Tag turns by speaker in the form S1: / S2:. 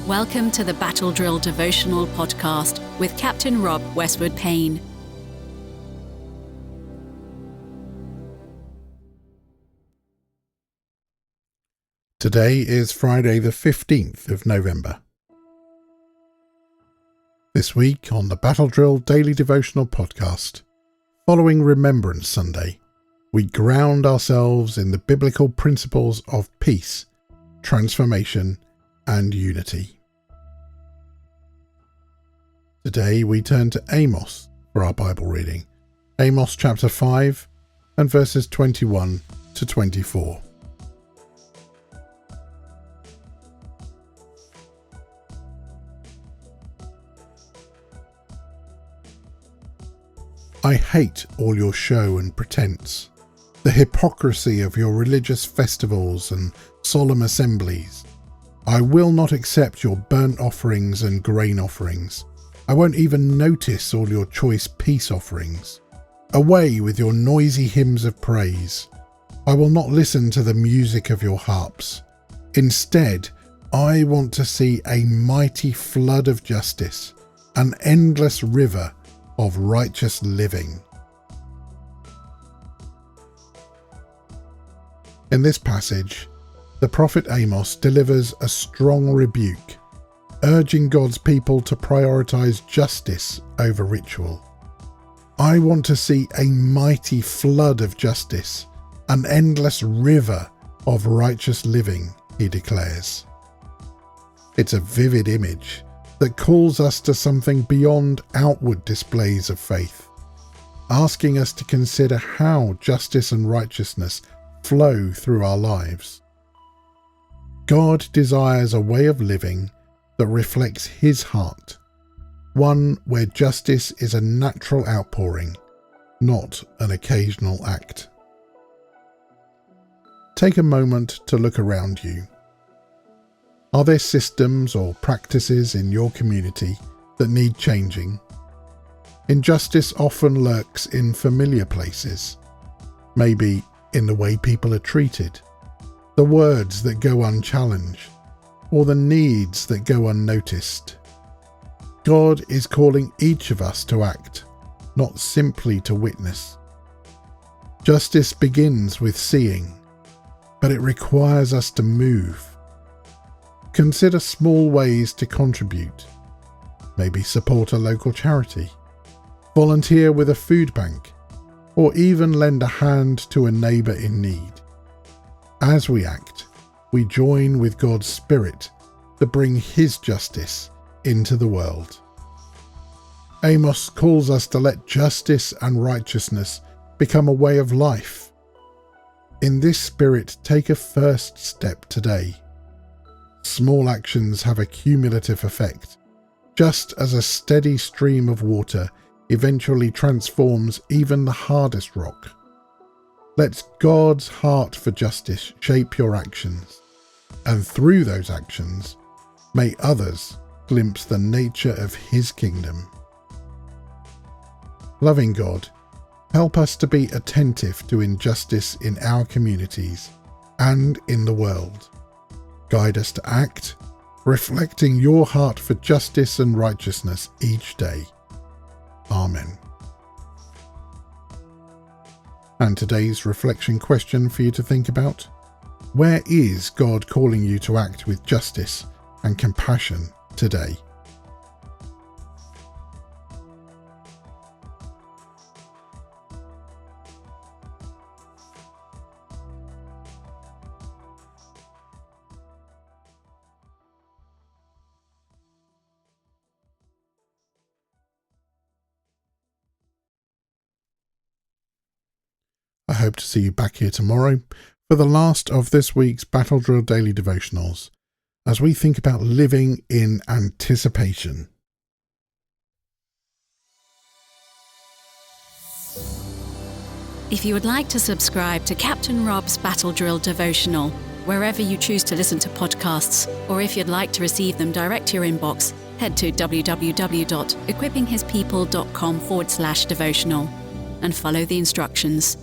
S1: Welcome to the Battle Drill Devotional podcast with Captain Rob Westwood-Payne.
S2: Today is Friday the 15th of November. This week on the Battle Drill Daily Devotional podcast, following Remembrance Sunday, we ground ourselves in the biblical principles of peace, transformation, and unity. Today we turn to Amos for our Bible reading. Amos chapter 5 and verses 21 to 24. I hate all your show and pretense, the hypocrisy of your religious festivals and solemn assemblies. I will not accept your burnt offerings and grain offerings. I won't even notice all your choice peace offerings. Away with your noisy hymns of praise. I will not listen to the music of your harps. Instead, I want to see a mighty flood of justice, an endless river of righteous living. In this passage, the prophet Amos delivers a strong rebuke, urging God's people to prioritize justice over ritual. I want to see a mighty flood of justice, an endless river of righteous living, he declares. It's a vivid image that calls us to something beyond outward displays of faith, asking us to consider how justice and righteousness flow through our lives. God desires a way of living that reflects his heart, one where justice is a natural outpouring, not an occasional act. Take a moment to look around you. Are there systems or practices in your community that need changing? Injustice often lurks in familiar places, maybe in the way people are treated, the words that go unchallenged, or the needs that go unnoticed. God is calling each of us to act, not simply to witness. Justice begins with seeing, but it requires us to move. Consider small ways to contribute. Maybe support a local charity, volunteer with a food bank, or even lend a hand to a neighbour in need. As we act, we join with God's Spirit to bring his justice into the world. Amos calls us to let justice and righteousness become a way of life. In this spirit, take a first step today. Small actions have a cumulative effect, just as a steady stream of water eventually transforms even the hardest rock. Let God's heart for justice shape your actions, and through those actions, may others glimpse the nature of his kingdom. Loving God, help us to be attentive to injustice in our communities and in the world. Guide us to act, reflecting your heart for justice and righteousness each day. Amen. And today's reflection question for you to think about: where is God calling you to act with justice and compassion today? I hope to see you back here tomorrow for the last of this week's Battle Drill Daily Devotionals, as we think about living in anticipation.
S1: If you would like to subscribe to Captain Rob's Battle Drill Devotional, wherever you choose to listen to podcasts, or if you'd like to receive them direct to your inbox, head to www.equippinghispeople.com/devotional and follow the instructions.